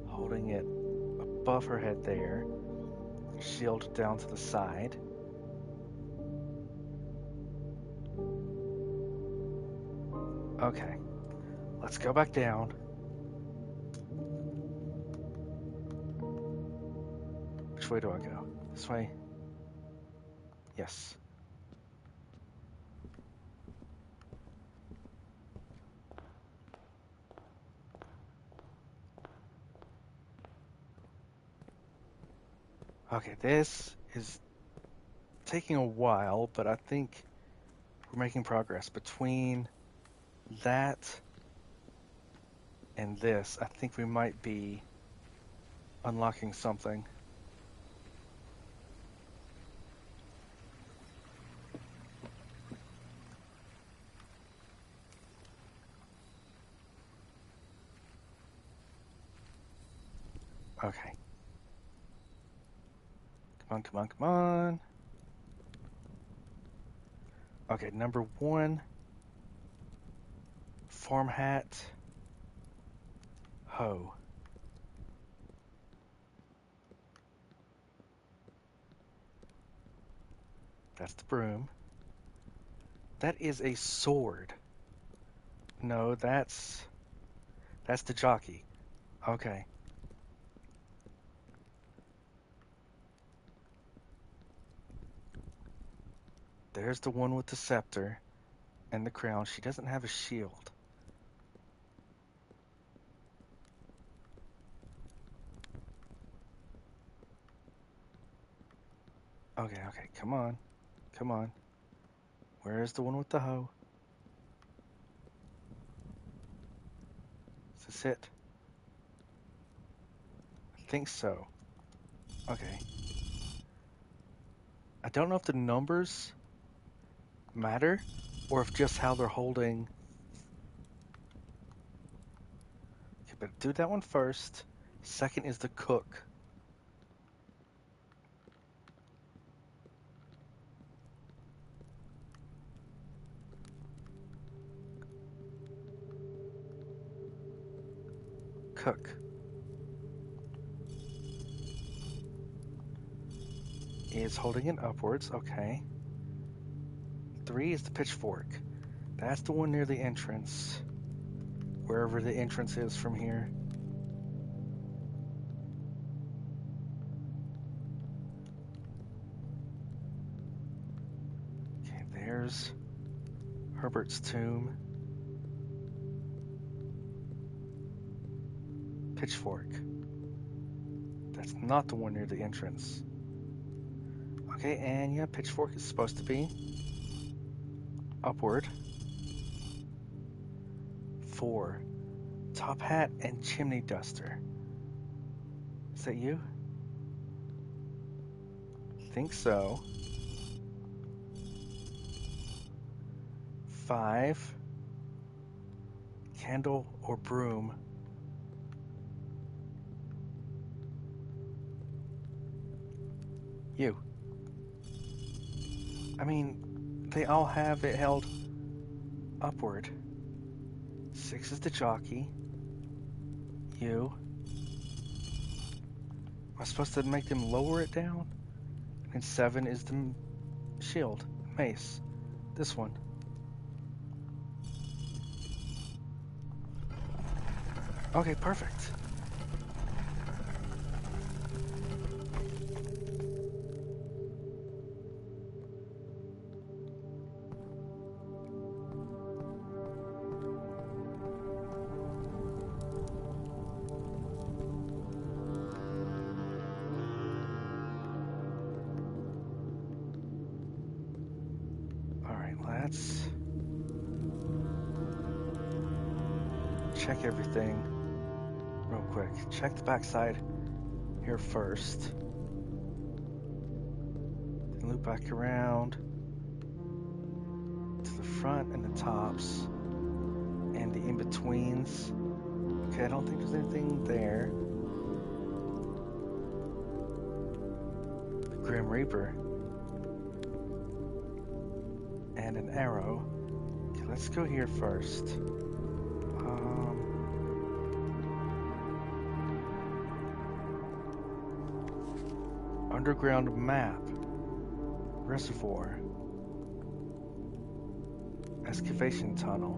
Holding it above her head there. Shield down to the side. Okay. Let's go back down. Which way do I go? This way? Yes. Okay, this is taking a while, but I think we're making progress. Between that and this, I think we might be unlocking something. Okay. Come on, come on, come on. Okay, number 1. Farm hat. Hoe. That's the broom. That is a sword. No, that's the jockey. Okay. There's the one with the scepter and the crown. She doesn't have a shield. Okay, okay, come on. Come on. Where is the one with the hoe? Is this it? I think so. Okay. I don't know if the numbers matter or if just how they're holding. Okay, but do that one first. Second is the cook. Cook is holding it upwards. Okay. 3 is the pitchfork. That's the one near the entrance. Wherever the entrance is from here. There's Herbert's tomb. Pitchfork. That's not the one near the entrance. Okay, and yeah, pitchfork is supposed to be upward. 4. Top hat and chimney duster. Is that you? Think so. 5. Candle or broom. You. I mean, they all have it held upward. 6 is the jockey. You. Am I supposed to make them lower it down? And 7 is the shield, mace. This one. Okay, perfect. Let's check everything real quick. Check the backside here first. Then loop back around to the front and the tops and the in-betweens. Okay, I don't think there's anything there. The Grim Reaper. And an arrow. Okay, let's go here first. Underground map. Reservoir. Excavation tunnel.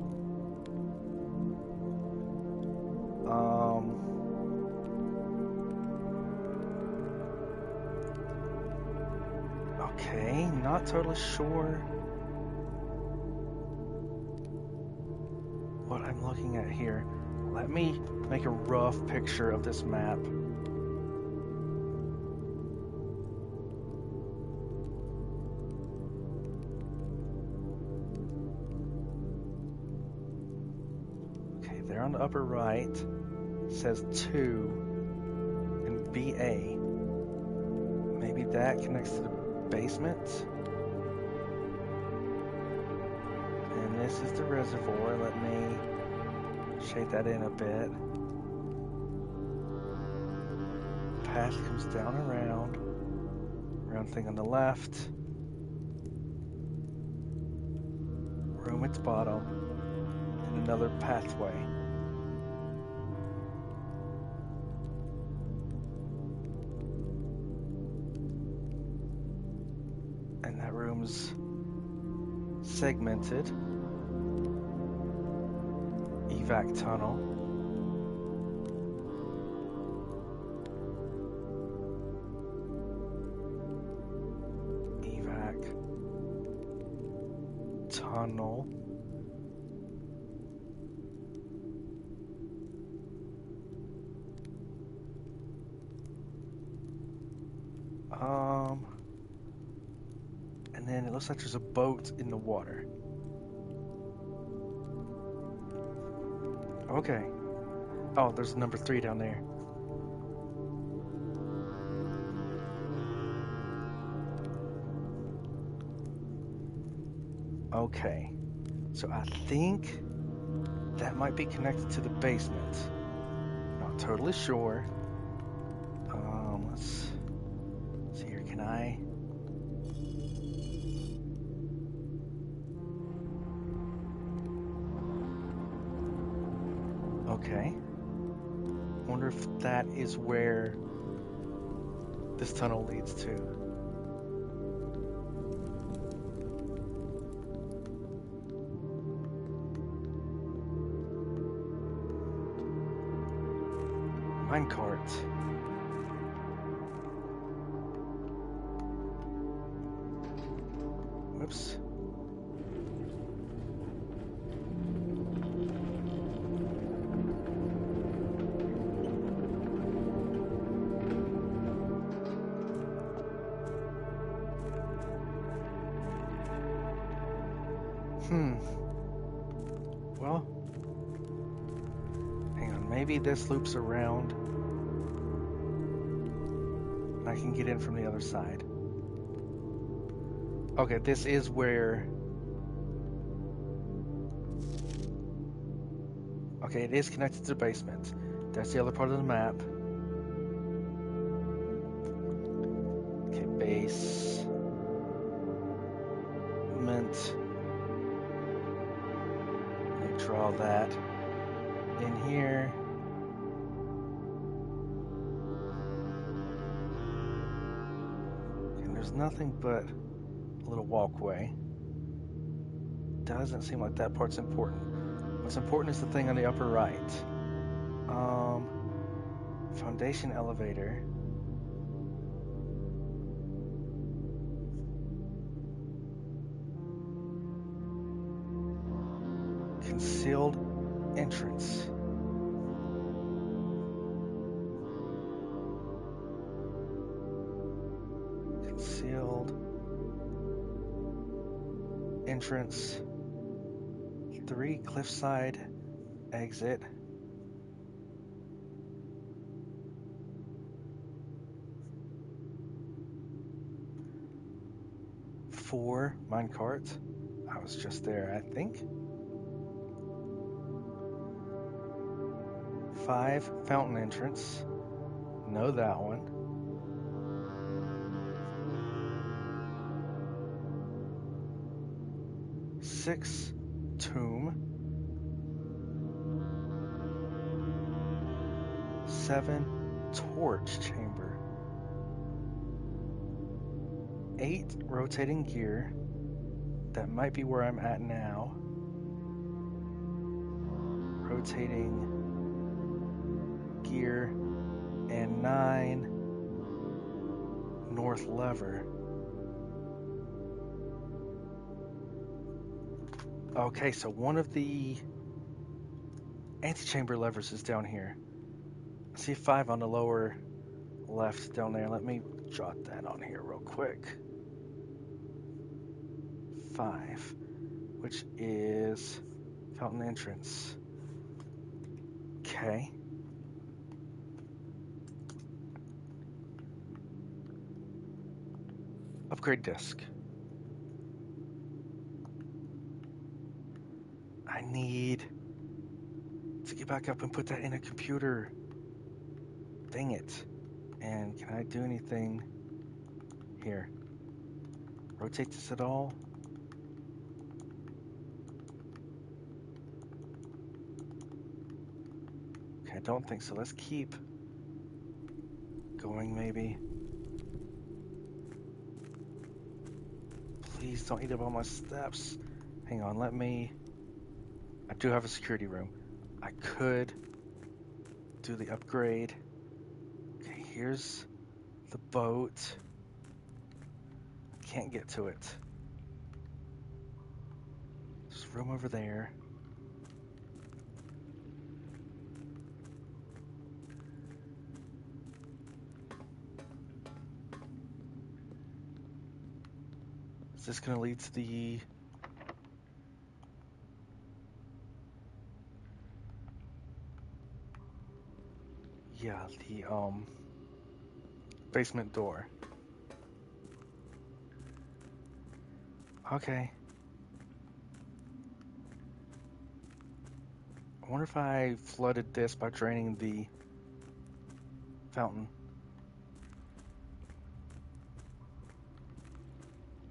Okay, not totally sure what I'm looking at here. Let me make a rough picture of this map. Okay, there on the upper right says 2 and BA. Maybe that connects to the basement. And this is the reservoir. Let me shade that in a bit. Path comes down around. Round thing on the left. Room at the bottom. And another pathway. And that room's segmented. Evac tunnel. Evac tunnel. And then it looks like there's a boat in the water. Okay. Oh, there's number 3 down there. Okay. So I think that might be connected to the basement. Not totally sure. Let's see here. Can I? Okay. Wonder if that is where this tunnel leads to. Minecart. Whoops. Well, hang on. Maybe this loops around. And I can get in from the other side. Okay, this is where... Okay, it is connected to the basement. That's the other part of the map. Okay, basement. Let me draw that in here. And there's nothing but a little walkway. Doesn't seem like that part's important. What's important is the thing on the upper right. Foundation elevator. Concealed entrance. Concealed entrance. 3 cliffside exit. 4 minecart. I was just there, I think. 5 fountain entrance. Know that one. 6 tomb. 7 torch chamber. 8 rotating gear. That might be where I'm at now. Rotating gear. And 9 north lever. Okay, so one of the antechamber levers is down here. I see 5 on the lower left down there. Let me jot that on here real quick. 5, which is fountain entrance. Okay. Upgrade disk. I need to get back up and put that in a computer. Dang it. And can I do anything here? Rotate this at all? Okay, I don't think so. Let's keep going maybe. Please don't eat up all my steps. Hang on, let me... I do have a security room. I could do the upgrade. Okay, here's the boat. Can't get to it. There's room over there. Is this gonna lead to the... Yeah, the basement door. Okay. I wonder if I flooded this by draining the fountain.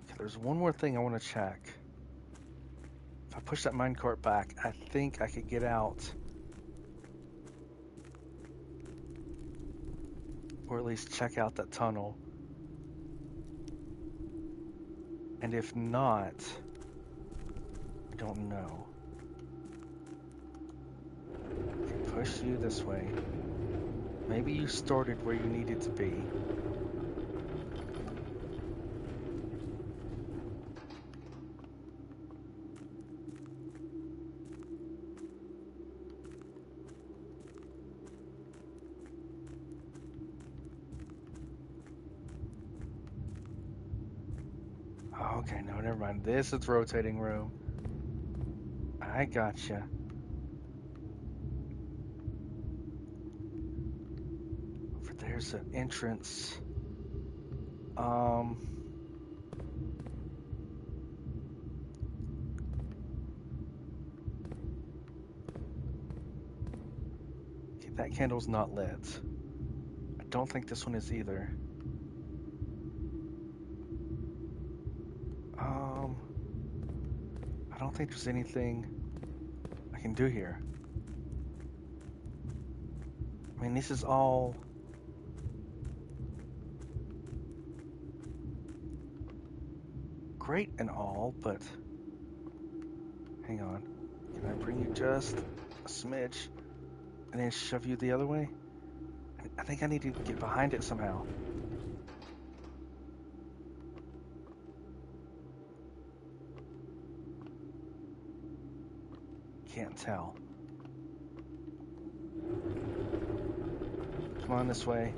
Okay, there's one more thing I want to check. If I push that minecart back, I think I could get out. Or at least check out that tunnel. And if not, I don't know. Okay, push you this way. Maybe you started where you needed to be. Okay, no, never mind. This is rotating room. I gotcha. Over there's an entrance. Um, okay, that candle's not lit. I don't think this one is either. Um, I don't think there's anything I can do here. I mean, this is all great and all, but hang on. Can I bring you just a smidge and then shove you the other way? I think I need to get behind it somehow. Can't tell. Come on this way.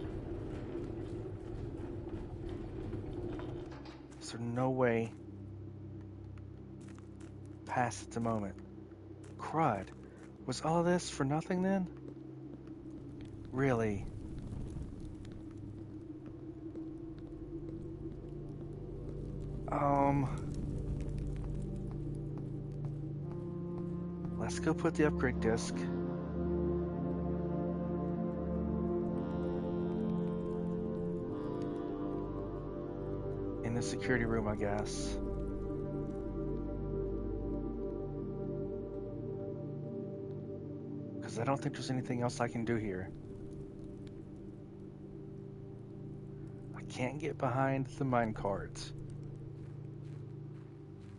Is there no way past at the moment? Crud. Was all this for nothing then? Really? Let's go put the upgrade disc. In the security room, I guess. Because I don't think there's anything else I can do here. I can't get behind the minecart.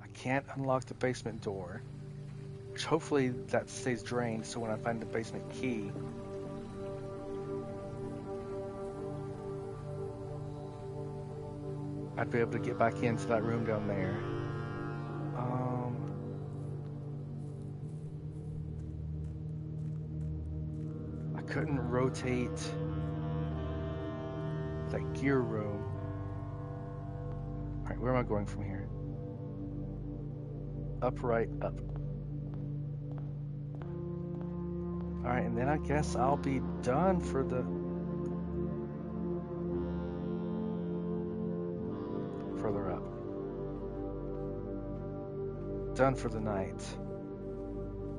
I can't unlock the basement door. Which hopefully that stays drained, so when I find the basement key, I'd be able to get back into that room down there. I couldn't rotate that gear room. Alright, where am I going from here? Up, right, up. Alright, and then I guess I'll be done for the... Further up. Done for the night.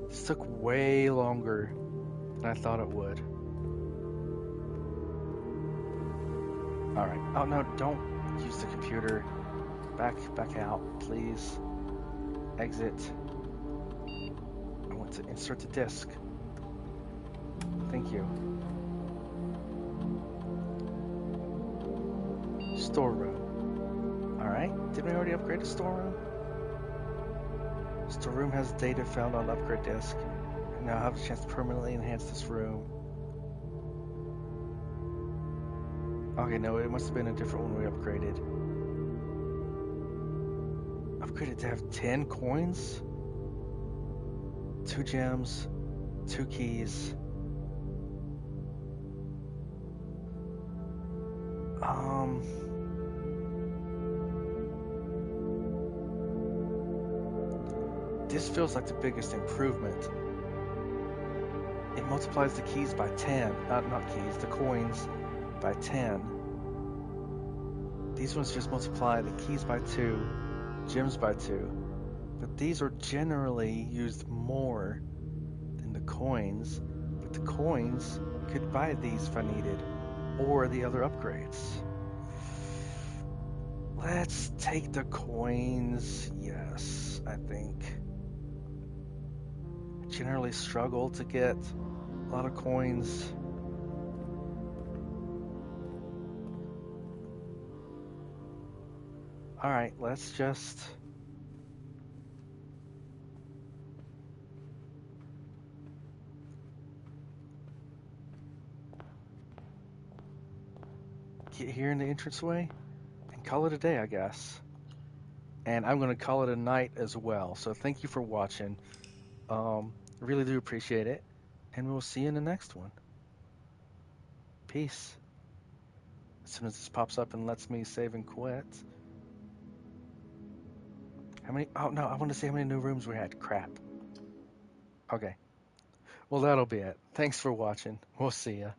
This took way longer than I thought it would. Alright. Oh no, don't use the computer. Back out, please. Exit. I want to insert the disc. Thank you. Storeroom. Alright. Didn't we already upgrade the storeroom? Storeroom has data found on upgrade disk. And now I have a chance to permanently enhance this room. Okay, no, it must have been a different one we upgraded. Upgraded to have 10 coins? 2 gems, 2 keys. This feels like the biggest improvement. It multiplies the keys by 10, not keys, the coins by 10. These ones just multiply the keys by 2, gems by 2. But these are generally used more than the coins. But the coins could buy these if I needed, or the other upgrades. Let's take the coins. Yes, I think. I generally struggle to get a lot of coins. Alright, let's just... get here in the entranceway and call it a day, I guess. And I'm going to call it a night as well. So thank you for watching. Really do appreciate it. And we'll see you in the next one. Peace. As soon as this pops up and lets me save and quit. How many? Oh no, I want to see how many new rooms we had. Crap. Okay. Well, that'll be it. Thanks for watching. We'll see ya.